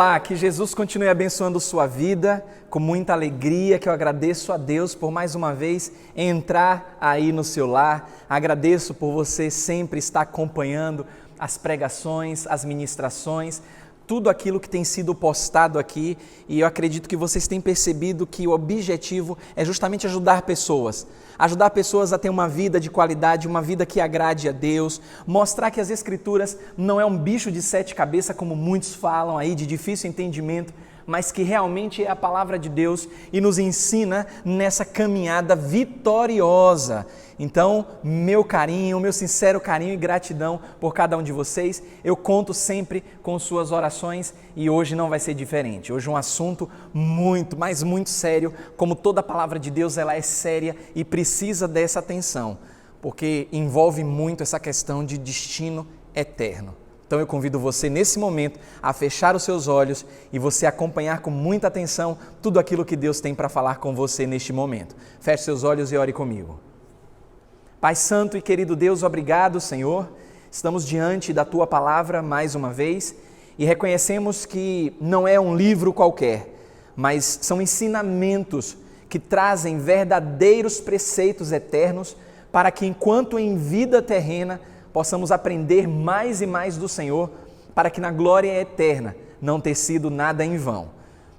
Olá, que Jesus continue abençoando sua vida, com muita alegria, que eu agradeço a Deus por mais uma vez entrar aí no seu lar. Agradeço por você sempre estar acompanhando as pregações, as ministrações, tudo aquilo que tem sido postado aqui, e eu acredito que vocês têm percebido que o objetivo é justamente ajudar pessoas a ter uma vida de qualidade, uma vida que agrade a Deus, mostrar que as Escrituras não é um bicho de sete cabeças, como muitos falam aí, de difícil entendimento, mas que realmente é a palavra de Deus e nos ensina nessa caminhada vitoriosa. Então, meu carinho, meu sincero carinho e gratidão por cada um de vocês. Eu conto sempre com suas orações e hoje não vai ser diferente. Hoje é um assunto muito, mas muito sério, como toda a palavra de Deus, ela é séria e precisa dessa atenção, porque envolve muito essa questão de destino eterno. Então eu convido você nesse momento a fechar os seus olhos e você acompanhar com muita atenção tudo aquilo que Deus tem para falar com você neste momento. Feche seus olhos e ore comigo. Pai Santo e querido Deus, obrigado, Senhor. Estamos diante da Tua palavra mais uma vez e reconhecemos que não é um livro qualquer, mas são ensinamentos que trazem verdadeiros preceitos eternos para que, enquanto em vida terrena, possamos aprender mais e mais do Senhor, para que na glória eterna não ter sido nada em vão.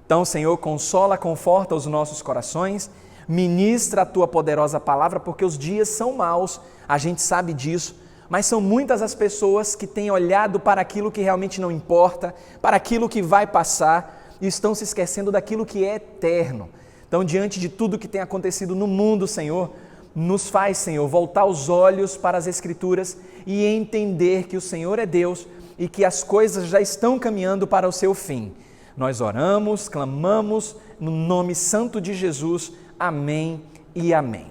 Então, Senhor, consola, conforta os nossos corações, ministra a Tua poderosa palavra, porque os dias são maus, a gente sabe disso, mas são muitas as pessoas que têm olhado para aquilo que realmente não importa, para aquilo que vai passar, e estão se esquecendo daquilo que é eterno. Então, diante de tudo que tem acontecido no mundo, Senhor, nos faz, Senhor, voltar os olhos para as Escrituras e entender que o Senhor é Deus e que as coisas já estão caminhando para o seu fim. Nós oramos, clamamos no nome santo de Jesus. Amém e amém.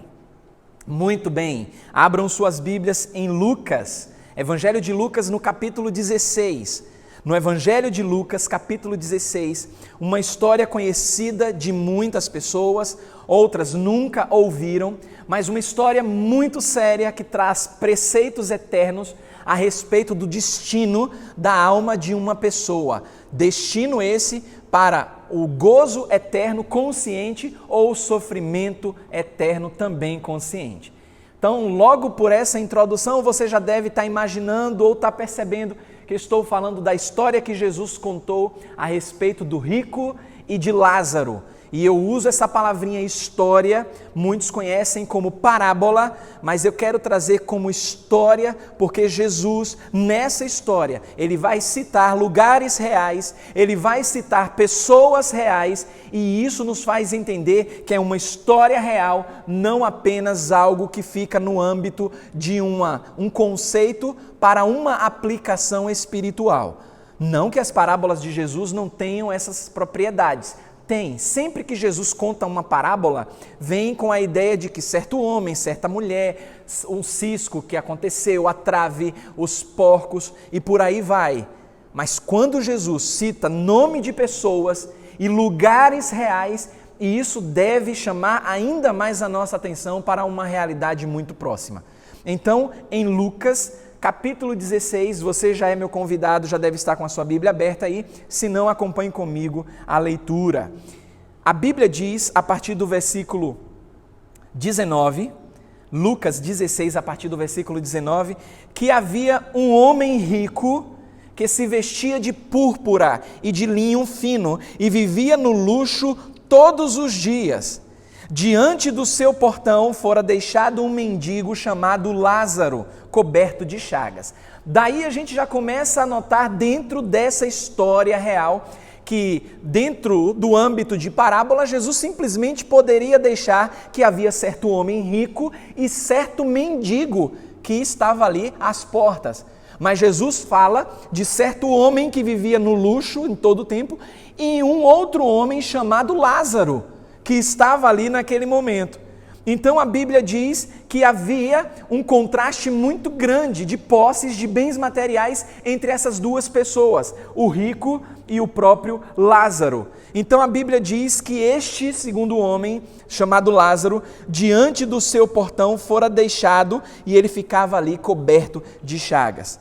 Muito bem, abram suas Bíblias em Lucas, Evangelho de Lucas no capítulo 16. No Evangelho de Lucas, capítulo 16, uma história conhecida de muitas pessoas, outras nunca ouviram, mas uma história muito séria que traz preceitos eternos a respeito do destino da alma de uma pessoa. Destino esse para o gozo eterno consciente ou o sofrimento eterno também consciente. Então, logo por essa introdução, você já deve estar imaginando ou estar percebendo que estou falando da história que Jesus contou a respeito do rico e de Lázaro. E eu uso essa palavrinha história, muitos conhecem como parábola, mas eu quero trazer como história, porque Jesus, nessa história, ele vai citar lugares reais, ele vai citar pessoas reais, e isso nos faz entender que é uma história real, não apenas algo que fica no âmbito de um conceito para uma aplicação espiritual. Não que as parábolas de Jesus não tenham essas propriedades. Tem. Sempre que Jesus conta uma parábola, vem com a ideia de que certo homem, certa mulher, um cisco que aconteceu, a trave, os porcos e por aí vai. Mas quando Jesus cita nome de pessoas e lugares reais, e isso deve chamar ainda mais a nossa atenção para uma realidade muito próxima. Então, em Lucas, capítulo 16, você já é meu convidado, já deve estar com a sua Bíblia aberta aí, se não, acompanhe comigo a leitura. A Bíblia diz, a partir do versículo 19, Lucas 16, a partir do versículo 19, que havia um homem rico que se vestia de púrpura e de linho fino e vivia no luxo todos os dias. Diante do seu portão fora deixado um mendigo chamado Lázaro, coberto de chagas. Daí a gente já começa a notar dentro dessa história real que dentro do âmbito de parábola, Jesus simplesmente poderia deixar que havia certo homem rico e certo mendigo que estava ali às portas. Mas Jesus fala de certo homem que vivia no luxo em todo o tempo e um outro homem chamado Lázaro, que estava ali naquele momento. Então a Bíblia diz que havia um contraste muito grande de posses, de bens materiais entre essas duas pessoas, o rico e o próprio Lázaro. Então a Bíblia diz que este segundo homem, chamado Lázaro, diante do seu portão fora deixado e ele ficava ali coberto de chagas.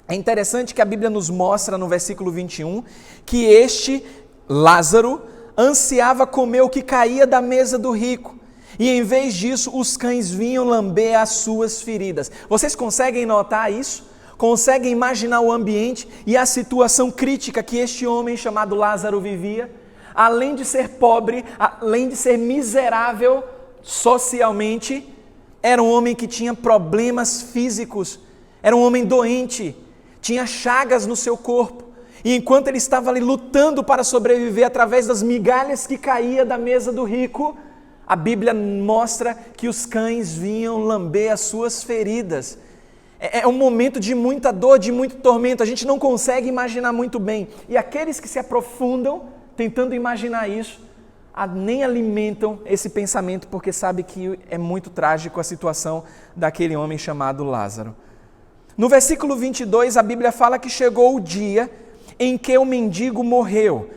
É interessante que a Bíblia nos mostra no versículo 21 que este Lázaro ansiava comer o que caía da mesa do rico. E em vez disso, os cães vinham lamber as suas feridas. Vocês conseguem notar isso? Conseguem imaginar o ambiente e a situação crítica que este homem chamado Lázaro vivia? Além de ser pobre, além de ser miserável socialmente, era um homem que tinha problemas físicos, era um homem doente, tinha chagas no seu corpo. E enquanto ele estava ali lutando para sobreviver através das migalhas que caía da mesa do rico, a Bíblia mostra que os cães vinham lamber as suas feridas. É um momento de muita dor, de muito tormento, a gente não consegue imaginar muito bem. E aqueles que se aprofundam tentando imaginar isso, nem alimentam esse pensamento, porque sabe que é muito trágico a situação daquele homem chamado Lázaro. No versículo 22, a Bíblia fala que chegou o dia em que o mendigo morreu,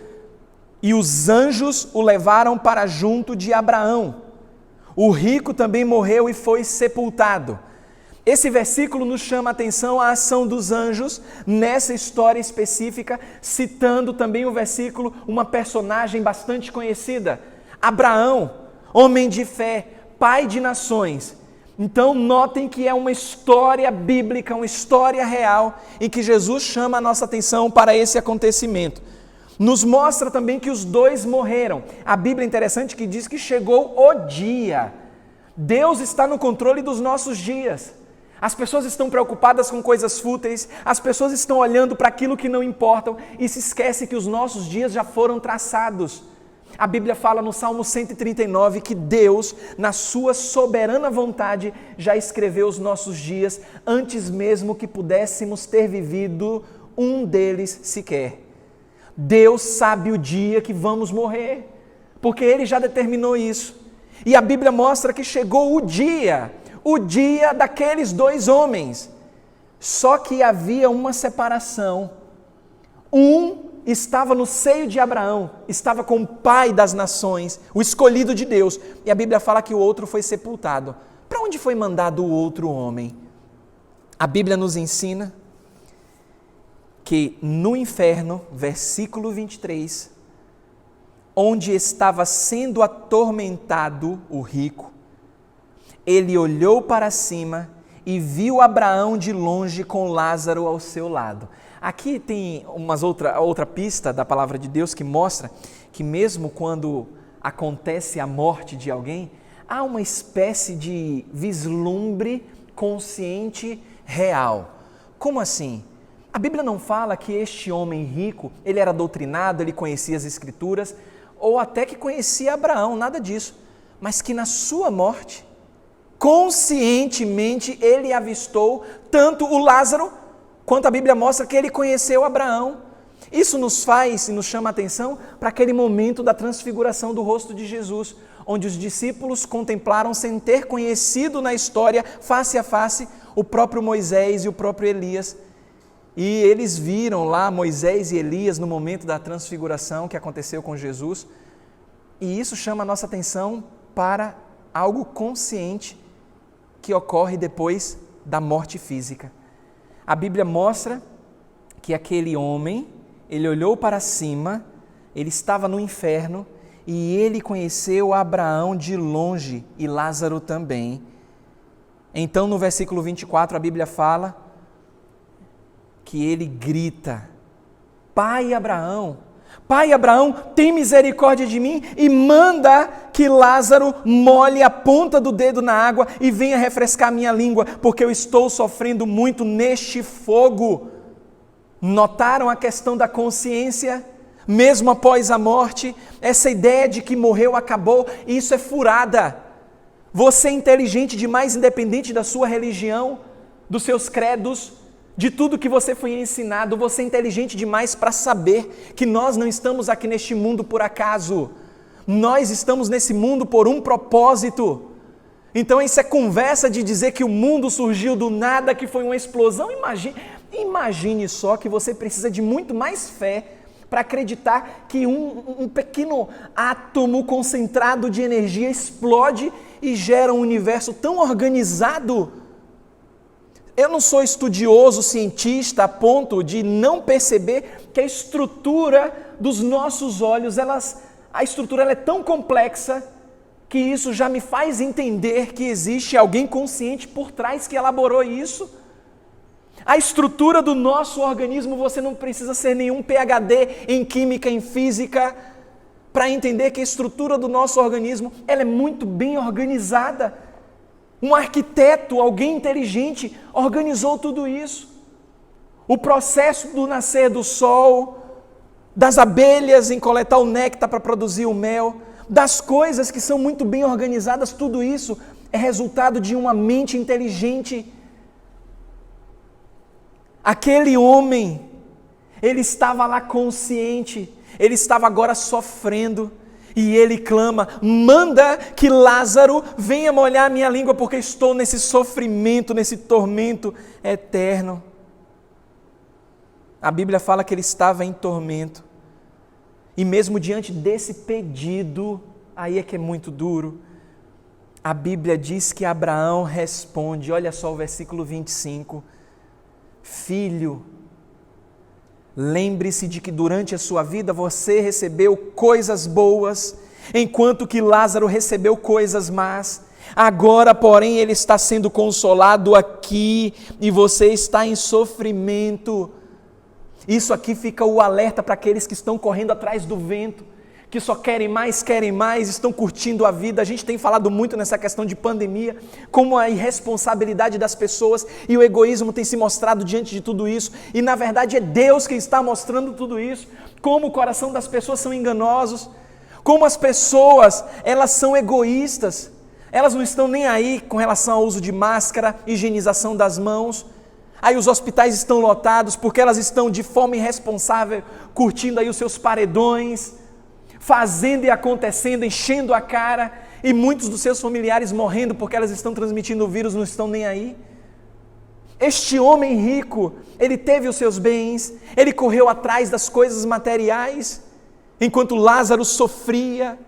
e os anjos o levaram para junto de Abraão. O rico também morreu e foi sepultado. Esse versículo nos chama a atenção a ação dos anjos nessa história específica, citando também o versículo, uma personagem bastante conhecida, Abraão, homem de fé, pai de nações. Então notem que é uma história bíblica, uma história real, em que Jesus chama a nossa atenção para esse acontecimento. Nos mostra também que os dois morreram. A Bíblia é interessante que diz que chegou o dia. Deus está no controle dos nossos dias. As pessoas estão preocupadas com coisas fúteis, as pessoas estão olhando para aquilo que não importa e se esquecem que os nossos dias já foram traçados. A Bíblia fala no Salmo 139 que Deus, na sua soberana vontade, já escreveu os nossos dias antes mesmo que pudéssemos ter vivido um deles sequer. Deus sabe o dia que vamos morrer, porque Ele já determinou isso. E a Bíblia mostra que chegou o dia daqueles dois homens. Só que havia uma separação. Um estava no seio de Abraão, estava com o pai das nações, o escolhido de Deus. E a Bíblia fala que o outro foi sepultado. Para onde foi mandado o outro homem? A Bíblia nos ensina que no inferno, versículo 23, onde estava sendo atormentado o rico, ele olhou para cima e viu Abraão de longe com Lázaro ao seu lado. Aqui tem outra pista da palavra de Deus que mostra que mesmo quando acontece a morte de alguém, há uma espécie de vislumbre consciente real. Como assim? A Bíblia não fala que este homem rico, ele era doutrinado, ele conhecia as Escrituras, ou até que conhecia Abraão, nada disso. Mas que na sua morte, conscientemente, ele avistou tanto o Lázaro, quanto a Bíblia mostra que ele conheceu Abraão. Isso nos faz e nos chama a atenção para aquele momento da transfiguração do rosto de Jesus, onde os discípulos contemplaram sem ter conhecido na história, face a face, o próprio Moisés e o próprio Elias. E eles viram lá Moisés e Elias no momento da transfiguração que aconteceu com Jesus. E isso chama a nossa atenção para algo consciente que ocorre depois da morte física. A Bíblia mostra que aquele homem, ele olhou para cima, ele estava no inferno e ele conheceu Abraão de longe e Lázaro também. Então no versículo 24 a Bíblia fala que ele grita: Pai Abraão, tem misericórdia de mim e manda que Lázaro molhe a ponta do dedo na água e venha refrescar minha língua, porque eu estou sofrendo muito neste fogo. Notaram a questão da consciência? Mesmo após a morte, essa ideia de que morreu, acabou, isso é furada. Você é inteligente demais, independente da sua religião, dos seus credos, de tudo que você foi ensinado, você é inteligente demais para saber que nós não estamos aqui neste mundo por acaso. Nós estamos nesse mundo por um propósito. Então isso é conversa de dizer que o mundo surgiu do nada, que foi uma explosão. Imagine só que você precisa de muito mais fé para acreditar que um pequeno átomo concentrado de energia explode e gera um universo tão organizado. Eu não sou estudioso, cientista, a ponto de não perceber que a estrutura dos nossos olhos, a estrutura ela é tão complexa que isso já me faz entender que existe alguém consciente por trás que elaborou isso. A estrutura do nosso organismo, você não precisa ser nenhum PhD em química, em física, para entender que a estrutura do nosso organismo ela é muito bem organizada. Um arquiteto, alguém inteligente, organizou tudo isso. O processo do nascer do sol, das abelhas em coletar o néctar para produzir o mel, das coisas que são muito bem organizadas, tudo isso é resultado de uma mente inteligente. Aquele homem, ele estava lá consciente, ele estava agora sofrendo, e ele clama: manda que Lázaro venha molhar a minha língua, porque estou nesse sofrimento, nesse tormento eterno. A Bíblia fala que ele estava em tormento, e mesmo diante desse pedido, aí é que é muito duro, a Bíblia diz que Abraão responde, olha só o versículo 25, filho, lembre-se de que durante a sua vida você recebeu coisas boas, enquanto que Lázaro recebeu coisas más. Agora, porém, ele está sendo consolado aqui e você está em sofrimento. Isso aqui fica o alerta para aqueles que estão correndo atrás do vento, que só querem mais, estão curtindo a vida. A gente tem falado muito nessa questão de pandemia, como a irresponsabilidade das pessoas e o egoísmo tem se mostrado diante de tudo isso, e na verdade é Deus que está mostrando tudo isso, como o coração das pessoas são enganosos, como as pessoas, elas são egoístas, elas não estão nem aí com relação ao uso de máscara, higienização das mãos. Aí os hospitais estão lotados porque elas estão de forma irresponsável, curtindo aí os seus paredões, fazendo e acontecendo, enchendo a cara, e muitos dos seus familiares morrendo porque elas estão transmitindo o vírus, não estão nem aí. Este homem rico, ele teve os seus bens, ele correu atrás das coisas materiais, enquanto Lázaro sofria,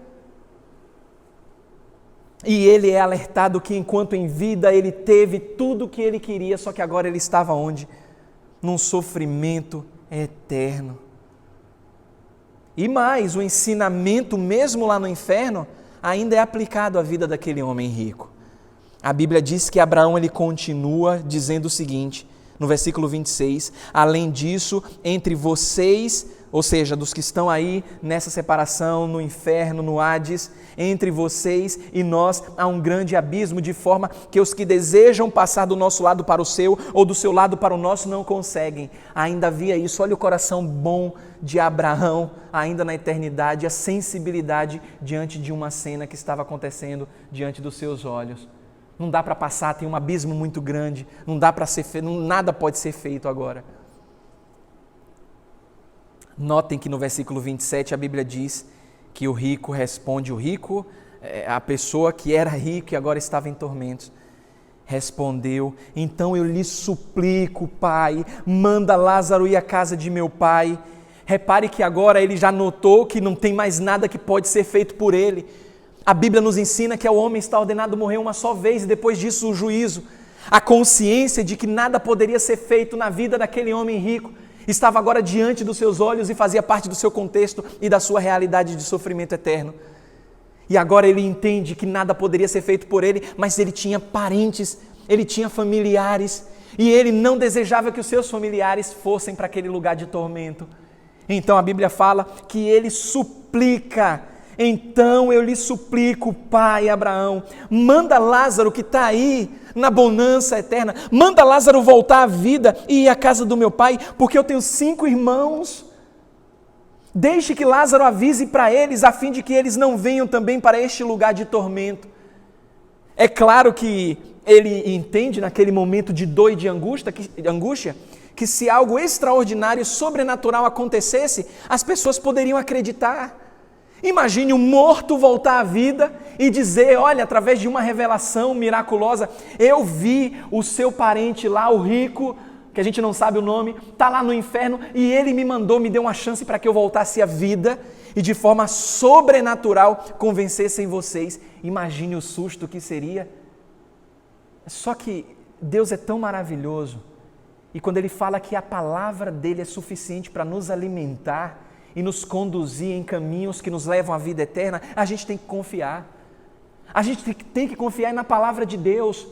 e ele é alertado que enquanto em vida ele teve tudo o que ele queria, só que agora ele estava onde? Num sofrimento eterno. E mais, o ensinamento mesmo lá no inferno ainda é aplicado à vida daquele homem rico. A Bíblia diz que Abraão ele continua dizendo o seguinte, no versículo 26, além disso, entre vocês, ou seja, dos que estão aí nessa separação, no inferno, no Hades, entre vocês e nós há um grande abismo, de forma que os que desejam passar do nosso lado para o seu, ou do seu lado para o nosso, não conseguem. Ainda havia isso, olha o coração bom de Abraão, ainda na eternidade, a sensibilidade diante de uma cena que estava acontecendo diante dos seus olhos. Não dá para passar, tem um abismo muito grande, não dá para ser feito, nada pode ser feito agora. Notem que no versículo 27 a Bíblia diz que o rico responde, a pessoa que era rica e agora estava em tormentos, respondeu, então eu lhe suplico, pai, manda Lázaro ir à casa de meu pai. Repare que agora ele já notou que não tem mais nada que pode ser feito por ele. A Bíblia nos ensina que o homem está ordenado a morrer uma só vez e depois disso o juízo. A consciência de que nada poderia ser feito na vida daquele homem rico estava agora diante dos seus olhos e fazia parte do seu contexto e da sua realidade de sofrimento eterno. E agora ele entende que nada poderia ser feito por ele, mas ele tinha parentes, ele tinha familiares, e ele não desejava que os seus familiares fossem para aquele lugar de tormento. Então a Bíblia fala que ele suplica, então eu lhe suplico, pai Abraão, manda Lázaro que está aí na bonança eterna, manda Lázaro voltar à vida e ir à casa do meu pai, porque eu tenho 5 irmãos, deixe que Lázaro avise para eles, a fim de que eles não venham também para este lugar de tormento. É claro que ele entende naquele momento de dor e de angústia, que se algo extraordinário, sobrenatural acontecesse, as pessoas poderiam acreditar. Imagine um morto voltar à vida e dizer, olha, através de uma revelação miraculosa, eu vi o seu parente lá, o rico, que a gente não sabe o nome, está lá no inferno e ele me mandou, me deu uma chance para que eu voltasse à vida e de forma sobrenatural convencessem vocês. Imagine o susto que seria. Só que Deus é tão maravilhoso, e quando Ele fala que a palavra dEle é suficiente para nos alimentar e nos conduzir em caminhos que nos levam à vida eterna, a gente tem que confiar. A gente tem que confiar na palavra de Deus,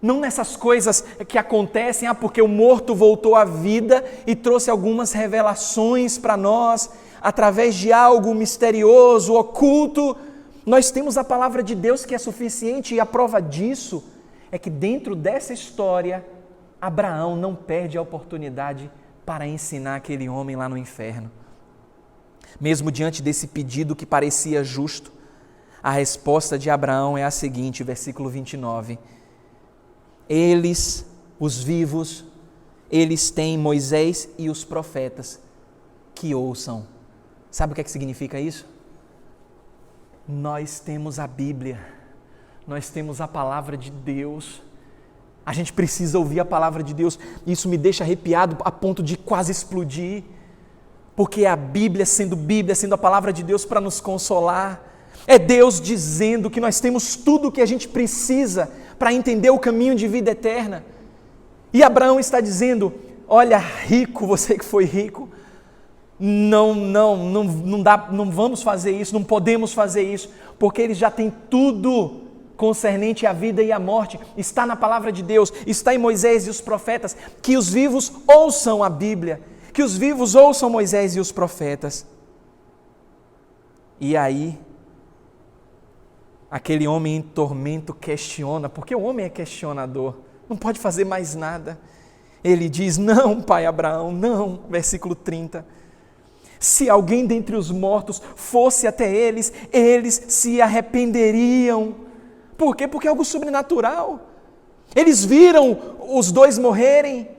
não nessas coisas que acontecem, porque o morto voltou à vida e trouxe algumas revelações para nós, através de algo misterioso, oculto. Nós temos a palavra de Deus que é suficiente, e a prova disso é que dentro dessa história, Abraão não perde a oportunidade para ensinar aquele homem lá no inferno. Mesmo diante desse pedido que parecia justo, a resposta de Abraão é a seguinte, versículo 29. Eles, os vivos, eles têm Moisés e os profetas que ouçam. Sabe o que significa isso? Nós temos a Bíblia, nós temos a palavra de Deus. A gente precisa ouvir a palavra de Deus. Isso me deixa arrepiado a ponto de quase explodir, porque é a Bíblia sendo a palavra de Deus para nos consolar. É Deus dizendo que nós temos tudo o que a gente precisa para entender o caminho de vida eterna. E Abraão está dizendo: olha, rico, você que foi rico, não vamos fazer isso, não podemos fazer isso, porque ele já tem tudo concernente à vida e à morte, está na palavra de Deus, está em Moisés e os profetas. Que os vivos ouçam a Bíblia, que os vivos ouçam Moisés e os profetas. E aí, aquele homem em tormento questiona, porque o homem é questionador, não pode fazer mais nada. Ele diz: não, pai Abraão, não, versículo 30. Se alguém dentre os mortos fosse até eles, eles se arrependeriam. Por quê? Porque é algo sobrenatural. Eles viram os dois morrerem.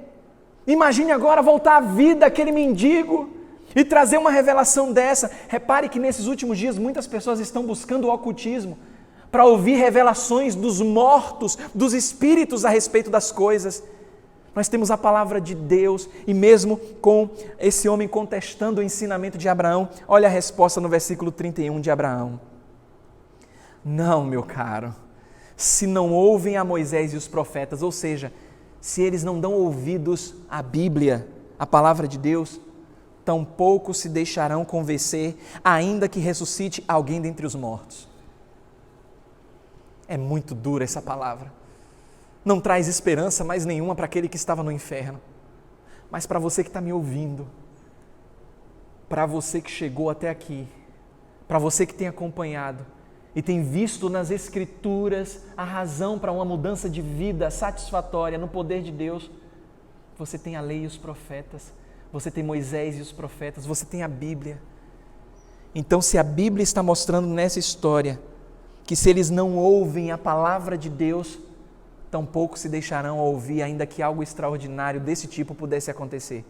Imagine agora voltar à vida aquele mendigo e trazer uma revelação dessa. Repare que nesses últimos dias muitas pessoas estão buscando o ocultismo para ouvir revelações dos mortos, dos espíritos a respeito das coisas. Nós temos a palavra de Deus, e mesmo com esse homem contestando o ensinamento de Abraão, olha a resposta no versículo 31 de Abraão. Não, meu caro, se não ouvem a Moisés e os profetas, ou seja, se eles não dão ouvidos à Bíblia, à palavra de Deus, tampouco se deixarão convencer, ainda que ressuscite alguém dentre os mortos. É muito dura essa palavra. Não traz esperança mais nenhuma para aquele que estava no inferno. Mas para você que está me ouvindo, para você que chegou até aqui, para você que tem acompanhado e tem visto nas Escrituras a razão para uma mudança de vida satisfatória no poder de Deus, você tem a lei e os profetas, você tem Moisés e os profetas, você tem a Bíblia. Então, se a Bíblia está mostrando nessa história que se eles não ouvem a palavra de Deus, tampouco se deixarão ouvir, ainda que algo extraordinário desse tipo pudesse acontecer.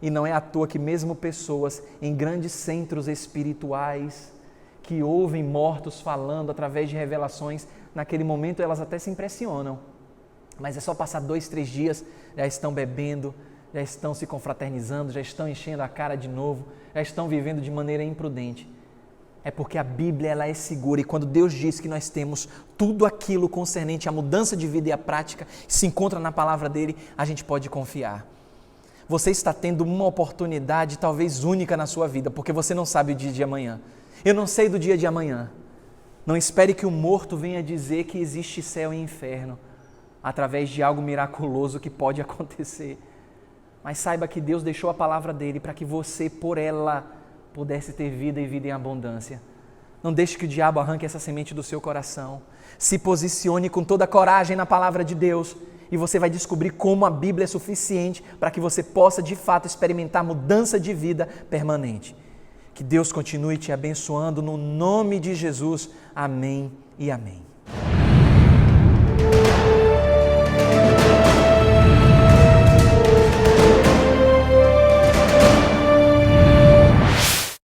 E não é à toa que mesmo pessoas em grandes centros espirituais, que ouvem mortos falando através de revelações, naquele momento elas até se impressionam, mas é só passar 2, 3 dias, já estão bebendo, já estão se confraternizando, já estão enchendo a cara de novo, já estão vivendo de maneira imprudente. É porque a Bíblia ela é segura, e quando Deus diz que nós temos tudo aquilo concernente à mudança de vida e à prática, se encontra na palavra dele, a gente pode confiar. Você está tendo uma oportunidade talvez única na sua vida, porque você não sabe o dia de amanhã. Eu não sei do dia de amanhã. Não espere que o morto venha dizer que existe céu e inferno, através de algo miraculoso que pode acontecer. Mas saiba que Deus deixou a palavra dele para que você, por ela, pudesse ter vida e vida em abundância. Não deixe que o diabo arranque essa semente do seu coração. Se posicione com toda a coragem na palavra de Deus e você vai descobrir como a Bíblia é suficiente para que você possa de fato experimentar mudança de vida permanente. Que Deus continue te abençoando no nome de Jesus. Amém e amém.